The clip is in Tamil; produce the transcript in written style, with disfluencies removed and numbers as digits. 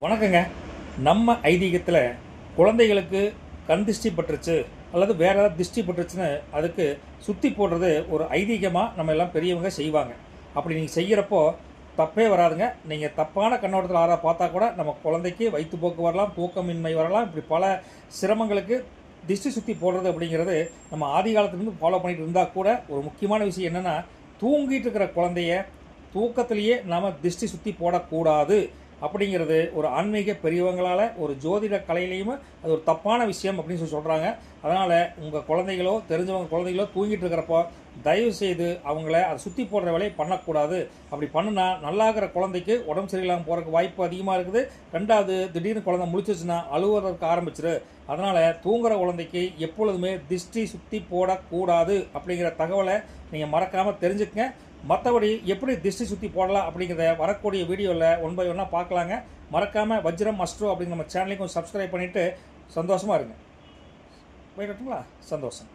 வணக்கங்க. நம்ம ஐதீகத்தில் குழந்தைகளுக்கு கண் திஷ்டி பட்டுருச்சு அல்லது வேறு ஏதாவது திஷ்டி பட்டுருச்சுன்னு அதுக்கு சுற்றி போடுறது ஒரு ஐதீகமாக நம்ம எல்லாம் பெரியவங்க செய்வாங்க. அப்படி நீங்கள் செய்கிறப்போ தப்பே வராதுங்க. நீங்கள் தப்பான கண்ணோட்டத்தில் ஆறாக பார்த்தா கூட நம்ம குழந்தைக்கு வயிற்றுப்போக்கு வரலாம், தூக்கமின்மை வரலாம். இப்படி பல சிரமங்களுக்கு திஷ்டி சுற்றி போடுறது அப்படிங்கிறது நம்ம ஆதி காலத்துலேருந்து ஃபாலோ பண்ணிட்டு இருந்தால் கூட ஒரு முக்கியமான விஷயம் என்னென்னா, தூங்கிட்டு இருக்கிற குழந்தைய தூக்கத்திலேயே நாம் திஷ்டி சுற்றி போடக்கூடாது அப்படிங்கிறது ஒரு ஆன்மீக பெரியவங்களால் ஒரு ஜோதிட கலையிலையும் அது ஒரு தப்பான விஷயம் அப்படின்னு சொல்கிறாங்க. அதனால் உங்கள் குழந்தைகளோ தெரிஞ்சவங்க குழந்தைகளோ தூங்கிட்டு இருக்கிறப்போ தயவு செய்து அவங்கள அதை சுற்றி போடுற வேலையை பண்ணக்கூடாது. அப்படி பண்ணுனா நல்லாகிற குழந்தைக்கு உடம்பு சரியில்லாமல் போகிறதுக்கு வாய்ப்பு அதிகமாக இருக்குது. ரெண்டாவது, திடீர்னு குழந்தை முழிச்சிச்சுன்னா அழுவதற்கு ஆரம்பிச்சிரு. அதனால் தூங்குகிற குழந்தைக்கு எப்பொழுதுமே திஷ்டி சுற்றி போடக்கூடாது அப்படிங்கிற தகவலை நீங்கள் மறக்காமல் தெரிஞ்சுக்கங்க. மற்றபடி எப்படி திஷ்டி சுற்றி போடலாம் அப்படிங்கிறத வரக்கூடிய வீடியோவில் ஒன் பை ஒன்னாக பார்க்கலாங்க. மறக்காமல் வஜ்ரம் அஸ்ட்ரோ அப்படிங்கிற நம்ம சேனலையும் கொஞ்சம் சப்ஸ்கிரைப் பண்ணிவிட்டு சந்தோஷமாக இருங்க. போயிட்டுங்களா? சந்தோஷம்.